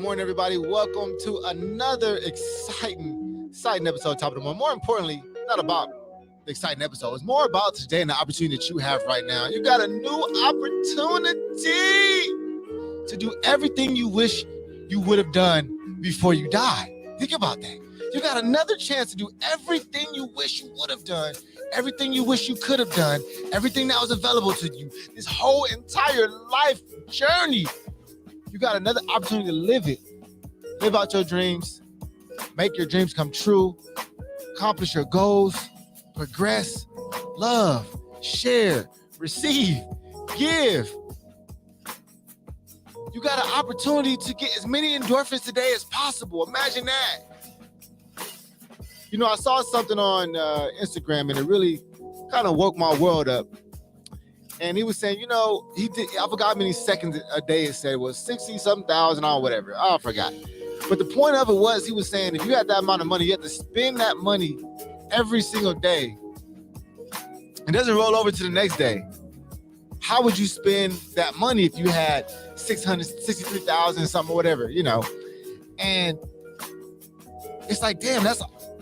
morning, everybody. Welcome to another exciting episode of Top of the Morning. More importantly, not about the exciting episode. It's more about today and the opportunity that you have right now. You got a new opportunity to do everything you wish you would have done before you die. Think about that. You got another chance to do everything you wish you would have done, everything you wish you could have done, everything that was available to you, this whole entire life journey. You got another opportunity to live it. Live out your dreams, make your dreams come true, accomplish your goals, progress, love, share, receive, give. You got an opportunity to get as many endorphins today as possible. Imagine that. You know, I saw something on Instagram and it really kind of woke my world up. And he was saying, you know, I forgot how many seconds a day it said. It was 60-something thousand or whatever. I forgot. But the point of it was, he was saying, if you had that amount of money, you have to spend that money every single day. It doesn't roll over to the next day. How would you spend that money if you had 663,000 something or whatever, you know? And it's like, damn,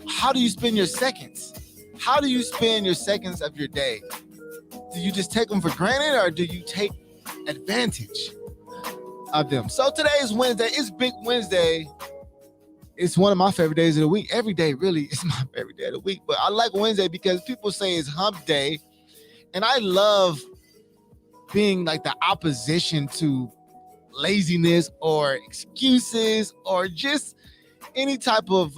how do you spend your seconds? How do you spend your seconds of your day? Do you just take them for granted or do you take advantage of them? So today is Wednesday. It's Big Wednesday. It's one of my favorite days of the week. Every day really is my favorite day of the week. But I like Wednesday because people say it's hump day. And I love being like the opposition to laziness or excuses or just any type of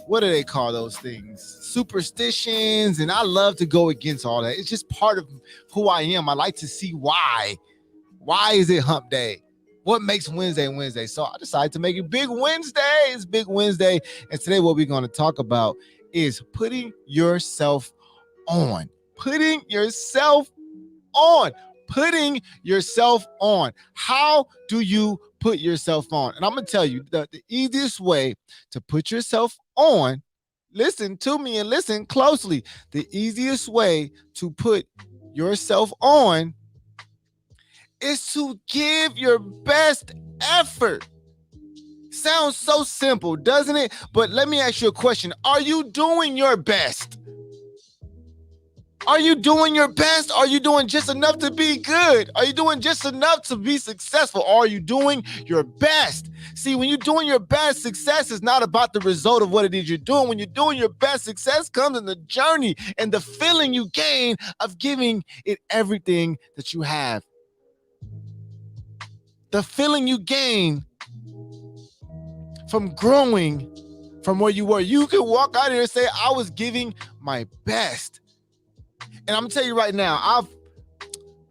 what do they call those things? Superstitions. And I love to go against all that. It's just part of who I am. I like to see why. Why is it hump day? What makes Wednesday Wednesday? So I decided to make it Big Wednesday. It's Big Wednesday. And today what we're going to talk about is putting yourself on. Putting yourself on. Putting yourself on. How do you put yourself on? And I'm going to tell you the easiest way to put yourself on, listen to me and listen closely. The easiest way to put yourself on is to give your best effort. Sounds so simple, doesn't it? But let me ask you a question. Are you doing your best? Are you doing your best? Are you doing just enough to be good? Are you doing just enough to be successful? Are you doing your best? See, when you're doing your best, success is not about the result of what it is you're doing. When you're doing your best, success comes in the journey and the feeling you gain of giving it everything that you have. The feeling you gain from growing from where you were. You can walk out here and say, I was giving my best. And I'm going to tell you right now, I've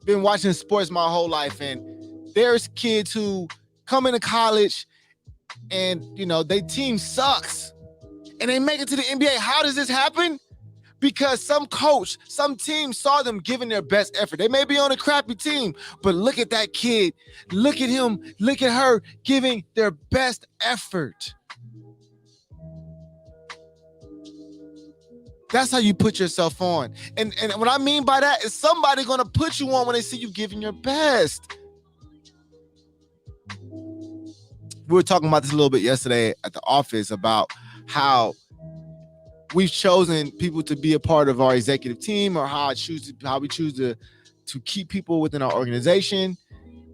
been watching sports my whole life, and there's kids who come into college and, you know, their team sucks and they make it to the NBA. How does this happen? Because some coach, some team saw them giving their best effort. They may be on a crappy team, but look at that kid. Look at him. Look at her giving their best effort. That's how you put yourself on. And what I mean by that is somebody going to put you on when they see you giving your best. We were talking about this a little bit yesterday at the office about how we've chosen people to be a part of our executive team, or how we choose to keep people within our organization,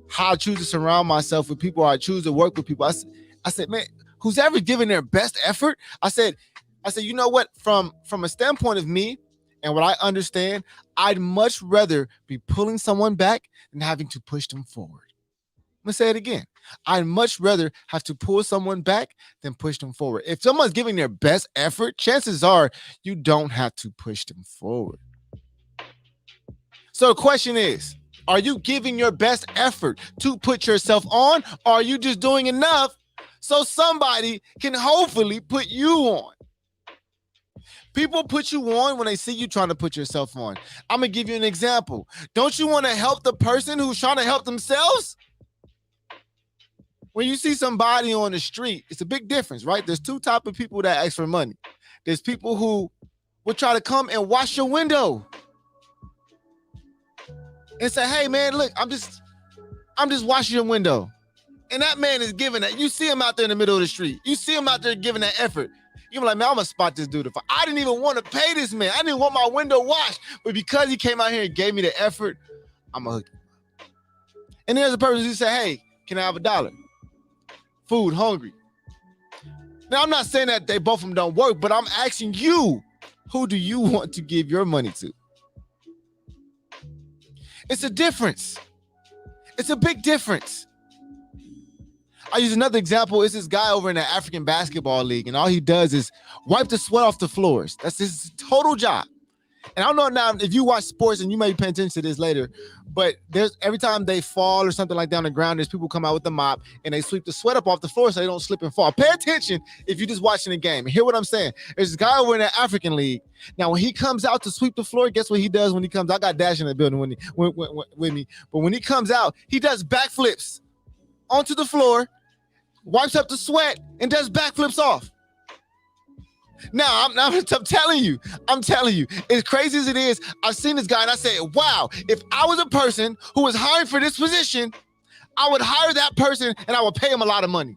how I choose to surround myself with people, or I choose to work with people. I said, man, who's ever given their best effort? I said, you know what, from a standpoint of me and what I understand, I'd much rather be pulling someone back than having to push them forward. I'm going to say it again. I'd much rather have to pull someone back than push them forward. If someone's giving their best effort, chances are you don't have to push them forward. So the question is, are you giving your best effort to put yourself on, or are you just doing enough so somebody can hopefully put you on? People put you on when they see you trying to put yourself on. I'm going to give you an example. Don't you want to help the person who's trying to help themselves? When you see somebody on the street, it's a big difference, right? There's two types of people that ask for money. There's people who will try to come and wash your window and say, hey, man, look, I'm just washing your window. And that man is giving that. You see him out there in the middle of the street. You see him out there giving that effort. You're like, man, I'm going to spot this dude. I didn't even want to pay this man. I didn't want my window washed. But because he came out here and gave me the effort, I'm going to hook him. And there's a person who said, hey, can I have $1? Food, hungry. Now, I'm not saying that they both of them don't work, but I'm asking you, who do you want to give your money to? It's a difference. It's a big difference. I use another example. It's this guy over in the African basketball league, and all he does is wipe the sweat off the floors. That's his total job. And I don't know now if you watch sports, and you may be paying attention to this later, but there's every time they fall or something like that on the ground, there's people come out with the mop and they sweep the sweat up off the floor so they don't slip and fall. Pay attention if you're just watching the game. Hear what I'm saying? There's this guy over in the African league. Now, when he comes out to sweep the floor, guess what he does when he comes out? I got Dash in the building with me. But when he comes out, he does backflips onto the floor, wipes up the sweat, and does backflips off. Now, I'm telling you, as crazy as it is, I've seen this guy and I said, wow, if I was a person who was hiring for this position, I would hire that person and I would pay him a lot of money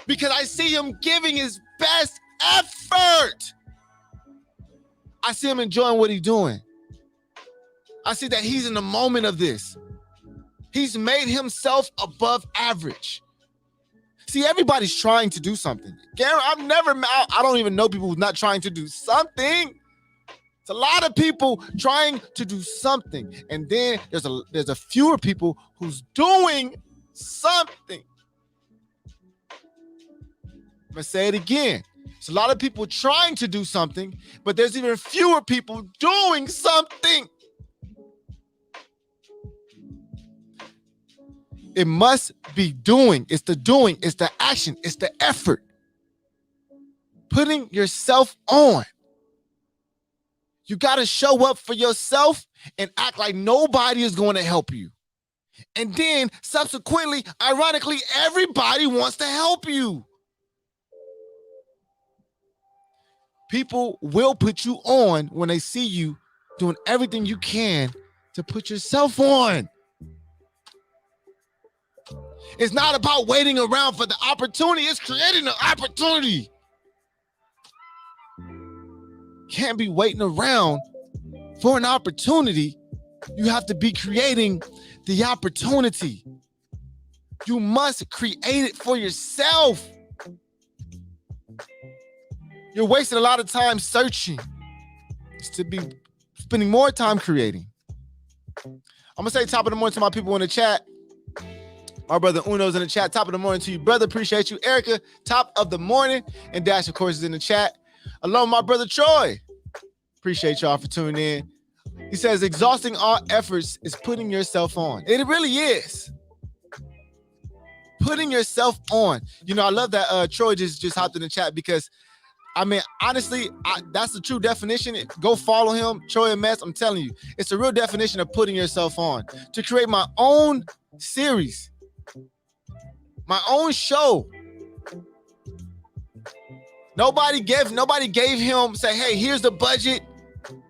because I see him giving his best effort. I see him enjoying what he's doing. I see that he's in the moment of this. He's made himself above average. See, everybody's trying to do something. I don't even know people who's not trying to do something. It's a lot of people trying to do something. And then there's a fewer people who's doing something. I'm gonna say it again. It's a lot of people trying to do something, but there's even fewer people doing something. It must be doing. It's the doing. It's the action. It's the effort. Putting yourself on. You got to show up for yourself and act like nobody is going to help you. And then subsequently, ironically, everybody wants to help you. People will put you on when they see you doing everything you can to put yourself on. It's not about waiting around for the opportunity. It's creating the opportunity. Can't be waiting around for an opportunity. You have to be creating the opportunity. You must create it for yourself. You're wasting a lot of time searching. It's to be spending more time creating. I'm going to say top of the morning to my people in the chat. My brother Uno's in the chat. Top of the morning to you, brother. Appreciate you. Erica, top of the morning. And Dash, of course, is in the chat. Along with my brother Troy. Appreciate y'all for tuning in. He says, exhausting all efforts is putting yourself on. It really is. Putting yourself on. You know, I love that Troy just hopped in the chat because, I mean, honestly, that's the true definition. Go follow him, Troy and Mess. I'm telling you, it's the real definition of putting yourself on. To create my own series. My own show. Nobody gave him, say, hey, here's the budget,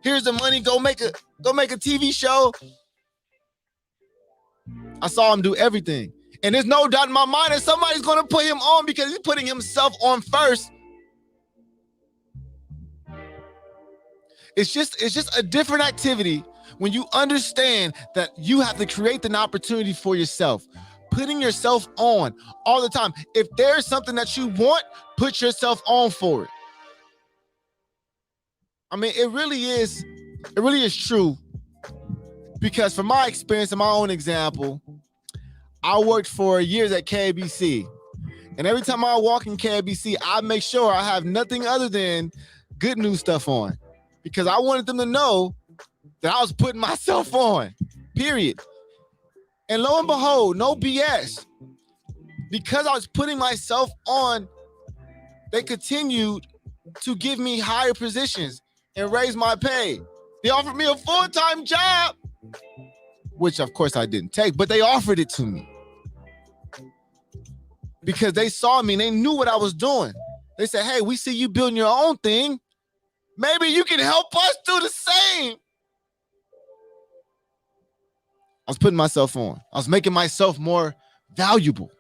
here's the money, go make a TV show. I saw him do everything. And there's no doubt in my mind that somebody's gonna put him on because he's putting himself on first. It's just a different activity when you understand that you have to create an opportunity for yourself. Putting yourself on all the time. If there's something that you want, put yourself on for it. I mean, it really is true. Because from my experience and my own example, I worked for years at KBC. And every time I walk in KBC, I make sure I have nothing other than good news stuff on. Because I wanted them to know that I was putting myself on, period. And lo and behold, no BS. Because I was putting myself on, they continued to give me higher positions and raise my pay. They offered me a full-time job, which of course I didn't take, but they offered it to me. Because they saw me and they knew what I was doing. They said, hey, we see you building your own thing. Maybe you can help us do the same. I was putting myself on. I was making myself more valuable.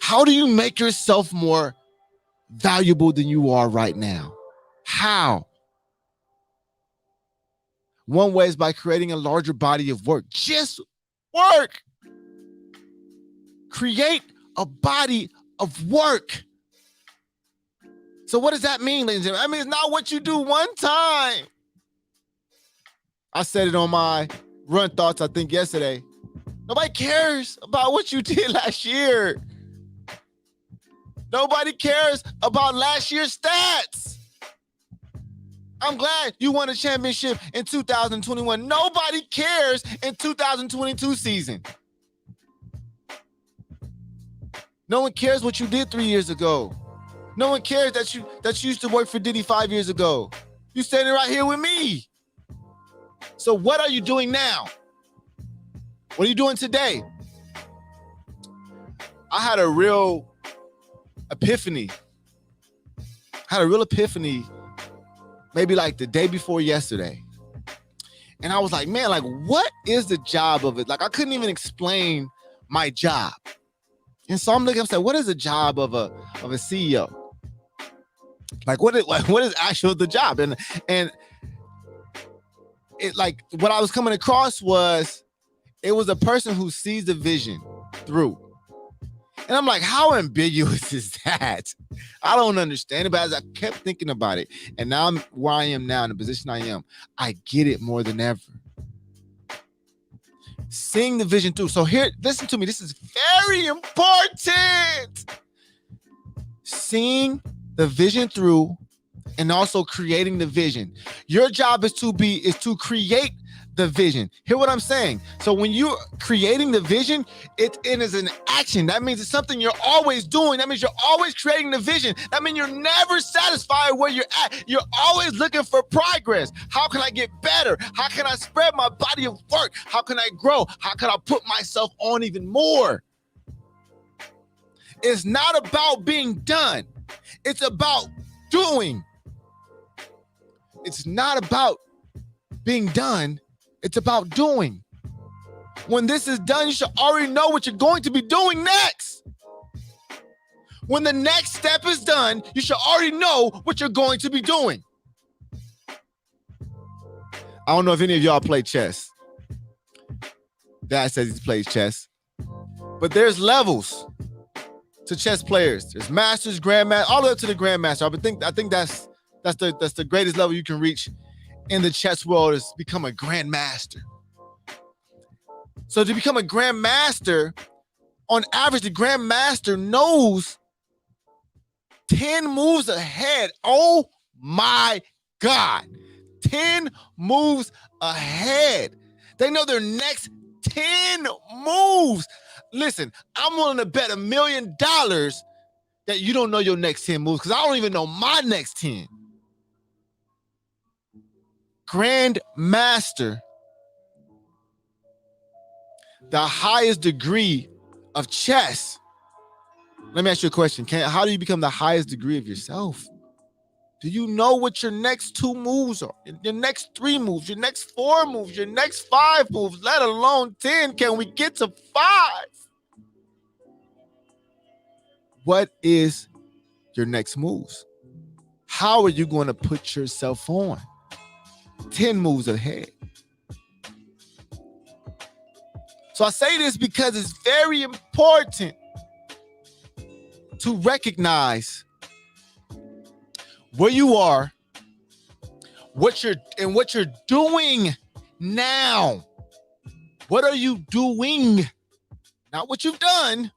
How do you make yourself more valuable than you are right now? How? One way is by creating a larger body of work. Just work. Create a body of work. So what does that mean, ladies and gentlemen? I mean, it's not what you do one time. I said it on my Run Thoughts, I think yesterday. Nobody cares about what you did last year. Nobody cares about last year's stats. I'm glad you won a championship in 2021. Nobody cares in 2022 season. No one cares what you did 3 years ago. No one cares that you used to work for Diddy 5 years ago. You standing right here with me. So what are you doing now? What are you doing today? I had a real epiphany. Maybe like the day before yesterday. And I was like, man, like, what is the job of it? Like, I couldn't even explain my job. And so I'm looking, I'm saying, what is the job of a CEO? Like, what is actually the job? And it, like, what I was coming across was, it was a person who sees the vision through. And I'm like, how ambiguous is that? I don't understand it, but as I kept thinking about it, and now I'm where I am now, in the position I am, I get it more than ever. Seeing the vision through. So here, listen to me. This is very important. Seeing the vision through and also creating the vision. Your job is to create the vision. Hear what I'm saying? So when you're creating the vision, it is an action. That means it's something you're always doing. That means you're always creating the vision. That means you're never satisfied where you're at. You're always looking for progress. How can I get better? How can I spread my body of work? How can I grow? How can I put myself on even more? It's not about being done. It's about doing. It's not about being done. It's about doing. When this is done, you should already know what you're going to be doing next. When the next step is done, you should already know what you're going to be doing. I don't know if any of y'all play chess. Dad says he plays chess. But there's levels to chess players. There's masters, grandmasters, all the way up to the grandmaster. I think that's the greatest level you can reach in the chess world, is become a grandmaster. So to become a grandmaster, on average, the grandmaster knows 10 moves ahead. Oh my God. 10 moves ahead. They know their next 10 moves. Listen, I'm willing to bet $1 million that you don't know your next 10 moves, because I don't even know my next 10. Grandmaster, the highest degree of chess. Let me ask you a question. How do you become the highest degree of yourself? Do you know what your next 2 moves are? Your next 3 moves, your next 4 moves, your next 5 moves, let alone 10. Can we get to 5? What is your next moves? How are you going to put yourself on 10 moves ahead? So I say this because it's very important to recognize where you are, what you're doing now. What are you doing? Not what you've done.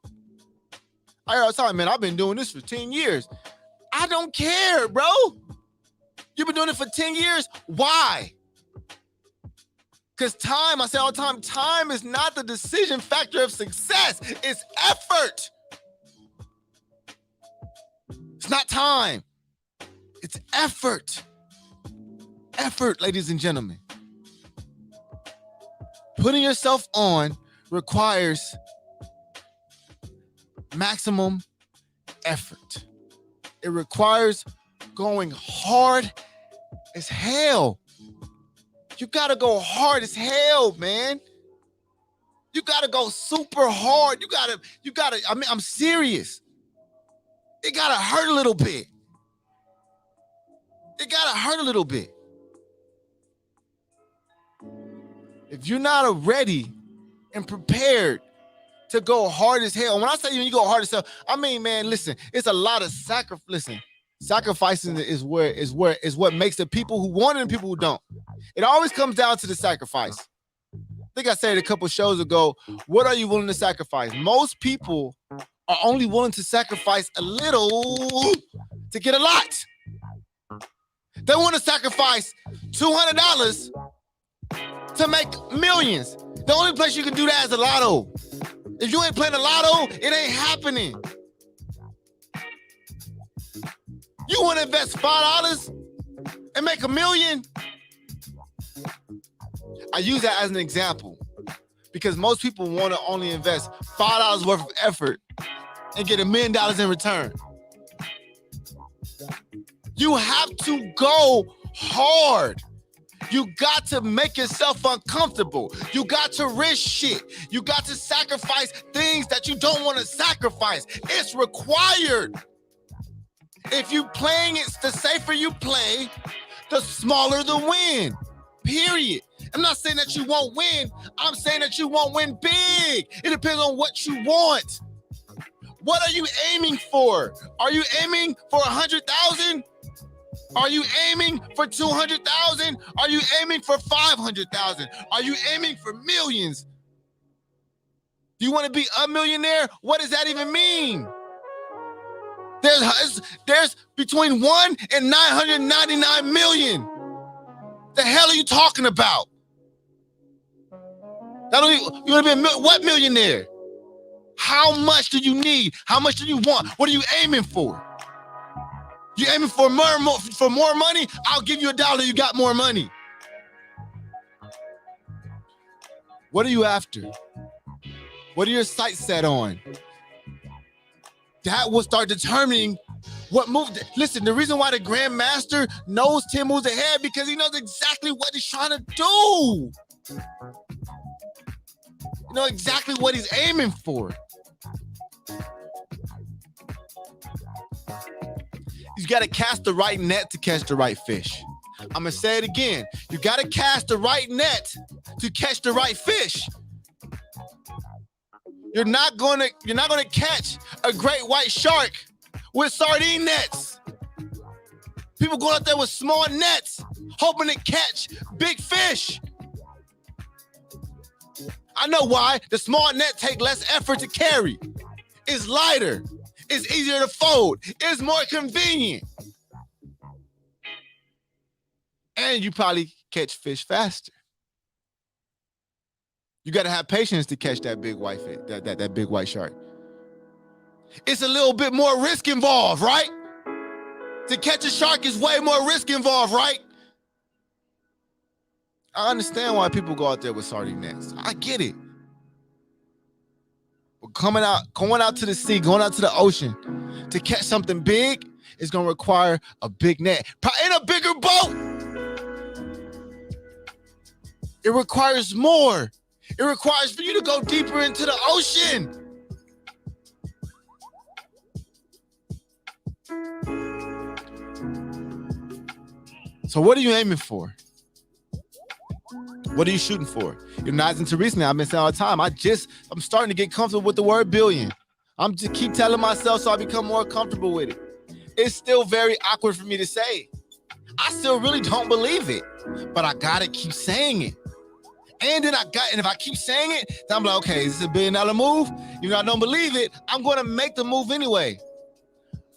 I hear all the time, man, I've been doing this for 10 years. I don't care, bro. You've been doing it for 10 years. Why? Because time, I say all the time, time is not the decision factor of success. It's effort. It's not time. It's effort. Effort, ladies and gentlemen. Putting yourself on requires maximum effort. It requires going hard as hell. You gotta go hard as hell, man. You gotta go super hard. You gotta, I mean, I'm serious. It gotta hurt a little bit. It gotta hurt a little bit. If you're not ready and prepared to go hard as hell, when I say you go hard as hell, I mean, man, listen, it's a lot of sacrifice. Listen, sacrificing is what makes the people who want it and people who don't. It always comes down to the sacrifice. I think I said a couple shows ago, what are you willing to sacrifice? Most people are only willing to sacrifice a little to get a lot. They want to sacrifice $200 to make millions. The only place you can do that is a lotto. If you ain't playing a lotto, it ain't happening. You want to invest $5 and make $1 million? I use that as an example because most people want to only invest $5 worth of effort and get $1 million in return. You have to go hard. You got to make yourself uncomfortable. You got to risk shit. You got to sacrifice things that you don't want to sacrifice. It's required. If you playing it, the safer you play, the smaller the win. Period. I'm not saying that you won't win. I'm saying that you won't win big. It depends on what you want. What are you aiming for? Are you aiming for 100,000? Are you aiming for 200,000? Are you aiming for 500,000? Are you aiming for millions? Do you want to be a millionaire? What does that even mean? There's between 1 and 999 million. The hell are you talking about? You want to be what millionaire? How much do you need? How much do you want? What are you aiming for? You aiming for more money? I'll give you $1. You got more money. What are you after? What are your sights set on? That will start determining what move. Listen, the reason why the Grandmaster knows 10 moves ahead because he knows exactly what he's trying to do. You know exactly what he's aiming for. You got to cast the right net to catch the right fish. I'm going to say it again. You got to cast the right net to catch the right fish. You're not going to catch a great white shark with sardine nets. People going out there with small nets hoping to catch big fish. I know why. The small net take less effort to carry. It's lighter. It's easier to fold. It's more convenient. And you probably catch fish faster. You got to have patience to catch that big white fish, that big white shark. It's a little bit more risk involved, right? To catch a shark is way more risk involved, right? I understand why people go out there with sardine nets. I get it. But going out to the sea, going out to the ocean to catch something big is going to require a big net. In a bigger boat. It requires more. It requires for you to go deeper into the ocean. So what are you aiming for? What are you shooting for? You know, as into recently, I've been saying all the time, I'm starting to get comfortable with the word billion. I'm just keep telling myself so I become more comfortable with it. It's still very awkward for me to say. I still really don't believe it, but I gotta keep saying it. And if I keep saying it, then I'm like, okay, is this a $1 billion move? Even though I don't believe it, I'm going to make the move anyway.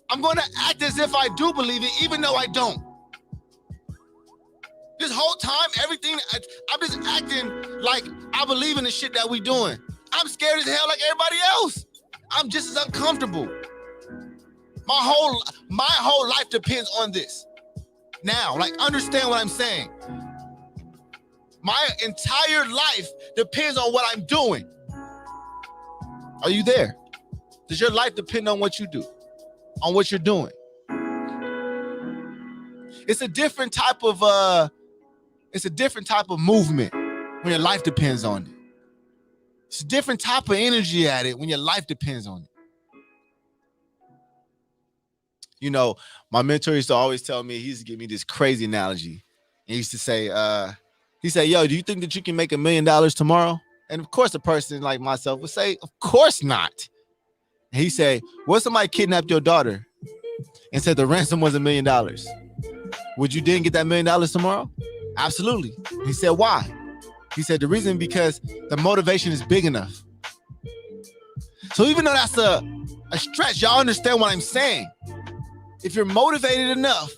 I'm going to act as if I do believe it, even though I don't. This whole time, I'm just acting like I believe in the shit that we doing. I'm scared as hell like everybody else. I'm just as uncomfortable. My whole life depends on this. Now, understand what I'm saying. My entire life depends on what I'm doing. Are you there? Does your life depend on what you do, on what you're doing? It's a different type of movement when your life depends on it. It's a different type of energy at it when your life depends on it. You know, my mentor used to always tell me, he used to give me this crazy analogy. He used to say, he said, yo, do you think that you can make $1 million tomorrow? And of course, a person like myself would say, of course not. And he said, what if somebody kidnapped your daughter and said the ransom was $1 million? Would you then get that $1 million tomorrow? Absolutely. He said, why? He said, the reason because the motivation is big enough. So even though that's a stretch, y'all understand what I'm saying. If you're motivated enough,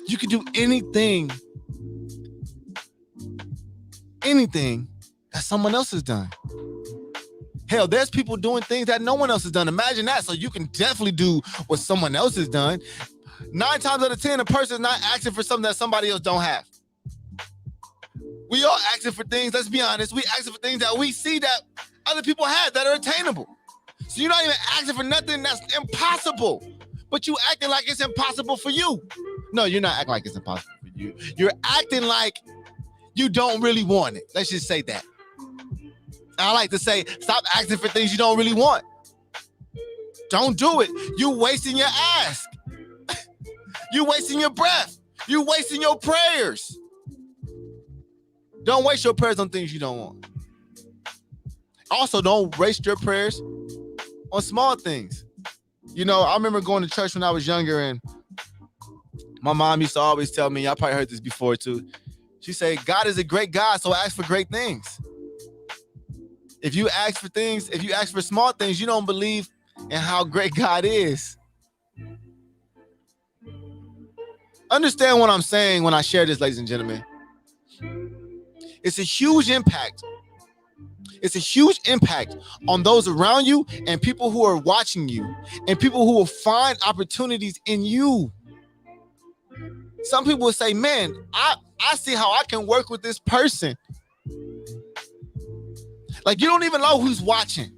you can do anything that someone else has done. Hell, there's people doing things that no one else has done. Imagine that. So you can definitely do what someone else has done. 9 times out of 10, a person is not asking for something that somebody else don't have. We all asking for things, let's be honest, we asking for things that we see that other people have that are attainable. So you're not even asking for nothing that's impossible, but you acting like it's impossible for you. No, you're not acting like it's impossible for you. You're acting like you don't really want it. Let's just say that. I like to say, stop asking for things you don't really want. Don't do it. You're wasting your ask. You're wasting your breath. You're wasting your prayers. Don't waste your prayers on things you don't want. Also, don't waste your prayers on small things. You know, I remember going to church when I was younger, and my mom used to always tell me, y'all probably heard this before too. She said, God is a great God, so ask for great things. If you ask for small things, you don't believe in how great God is. Understand what I'm saying when I share this, ladies and gentlemen. It's a huge impact. It's a huge impact on those around you and people who are watching you and people who will find opportunities in you. Some people will say, man, I see how I can work with this person. Like, you don't even know who's watching.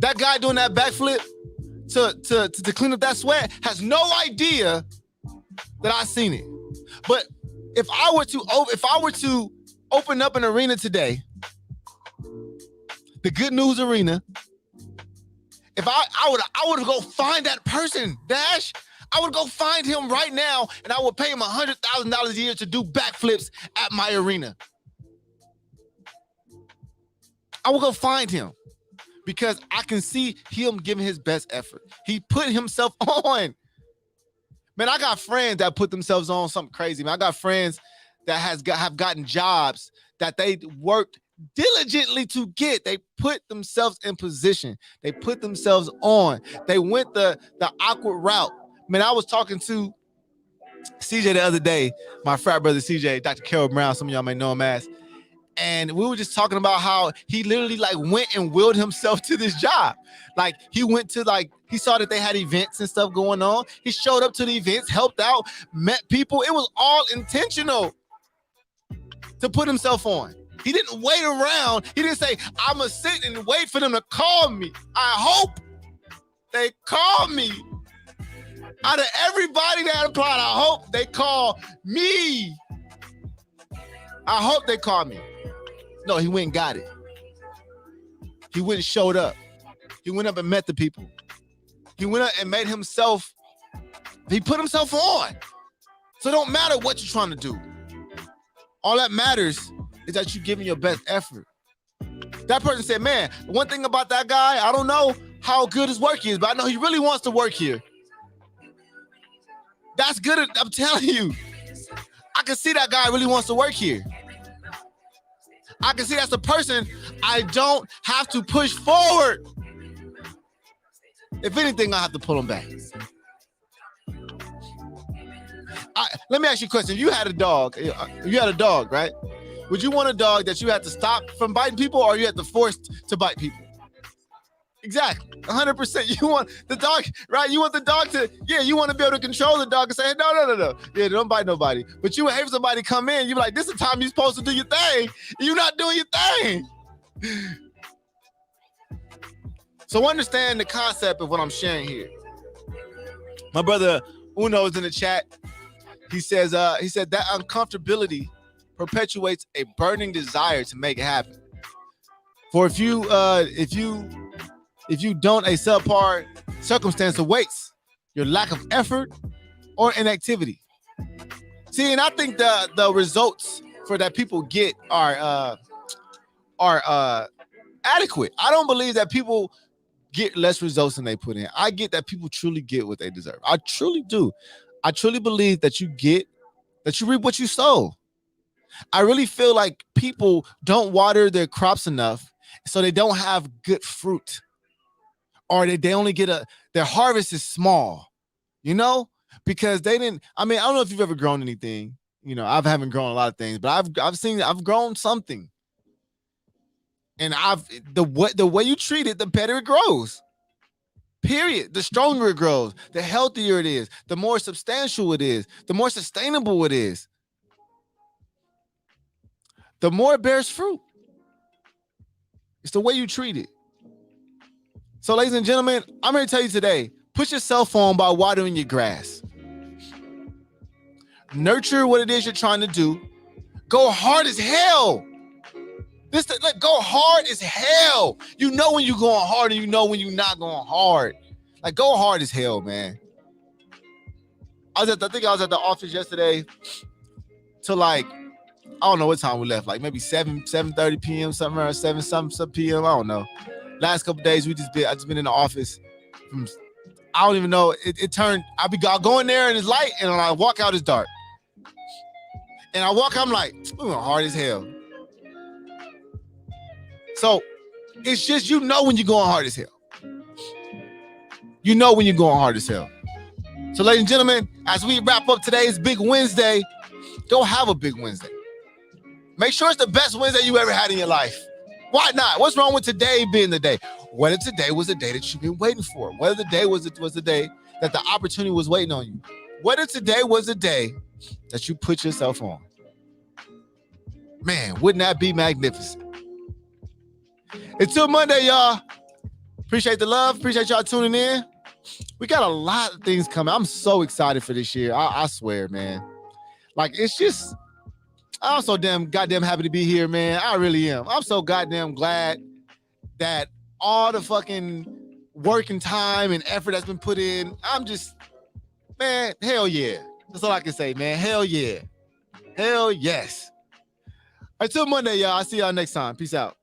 That guy doing that backflip to clean up that sweat has no idea that I seen it. But if I were to open up an arena today, the Good News Arena, if I would go find that person, Dash. I would go find him right now, and I would pay him $100,000 a year to do backflips at my arena. I will go find him because I can see him giving his best effort. He put himself on. Man, I got friends that put themselves on something crazy. Man, I got friends that have gotten jobs that they worked diligently to get. They put themselves in position. They put themselves on. They went the awkward route. Man, I was talking to CJ the other day, my frat brother CJ, Dr. Carol Brown, some of y'all may know him as, and we were just talking about how he literally like went and willed himself to this job. Like he went to he saw that they had events and stuff going on. He showed up to the events, helped out, met people. It was all intentional to put himself on. He didn't wait around. He didn't say, I'm going to sit and wait for them to call me. I hope they call me. Out of everybody that applied, I hope they call me. I hope they call me. No, he went and got it. He went and showed up. He went up and met the people. He went up and made himself, he put himself on. So it don't matter what you're trying to do. All that matters is that you're giving your best effort. That person said, man, one thing about that guy, I don't know how good his work is, but I know he really wants to work here. That's good. I'm telling you. I can see that guy really wants to work here. I can see that's the person I don't have to push forward. If anything, I have to pull him back. Let me ask you a question. If you had a dog, right? Would you want a dog that you had to stop from biting people, or you had to force to bite people? Exactly, 100%. You want the dog, right? You want the dog to, you want to be able to control the dog and say, no. Yeah, don't bite nobody. But you would hate for somebody to come in. You're like, this is the time you're supposed to do your thing. You're not doing your thing. So understand the concept of what I'm sharing here. My brother Uno is in the chat. He said that uncomfortability perpetuates a burning desire to make it happen. For if you don't, a subpar circumstance awaits your lack of effort or inactivity. See, and I think the results for that people get are adequate. I don't believe that people get less results than they put in. I get that people truly get what they deserve. I truly do. I truly believe that you reap what you sow. I really feel like people don't water their crops enough, so they don't have good fruit, or they only get their harvest is small, because they didn't. I mean, I don't know if you've ever grown anything. I haven't grown a lot of things, but I've grown something, and the way you treat it, the better it grows. Period. The stronger it grows, the healthier it is, the more substantial it is, the more sustainable it is, the more it bears fruit. It's the way you treat it. So, ladies and gentlemen, I'm here to tell you today, put your cell phone by watering your grass. Nurture what it is you're trying to do. Go hard as hell. Go hard as hell. You know when you're going hard and you know when you're not going hard. Like, go hard as hell, man. I think I was at the office yesterday till I don't know what time we left, like maybe 7:30 p.m., something around 7 some p.m. I don't know. Last couple days I just been in the office. I don't even know. It turned. I'll go in there and it's light, and when I walk out it's dark. And I walk, I'm like, hard as hell. So it's just when you're going hard as hell. You know when you're going hard as hell. So, ladies and gentlemen, as we wrap up today's Big Wednesday, go have a big Wednesday. Make sure it's the best Wednesday you ever had in your life. Why not? What's wrong with today being the day? Whether today was the day that you've been waiting for, whether the day was the day that the opportunity was waiting on you, whether today was the day that you put yourself on. Man, wouldn't that be magnificent? Until Monday, y'all. Appreciate the love. Appreciate y'all tuning in. We got a lot of things coming. I'm so excited for this year. I swear, man. Like, it's just, I'm so goddamn happy to be here, man. I really am. I'm so goddamn glad that all the fucking work and time and effort that's been put in, man, hell yeah. That's all I can say, man. Hell yeah. Hell yes. Until Monday, y'all. I'll see y'all next time. Peace out.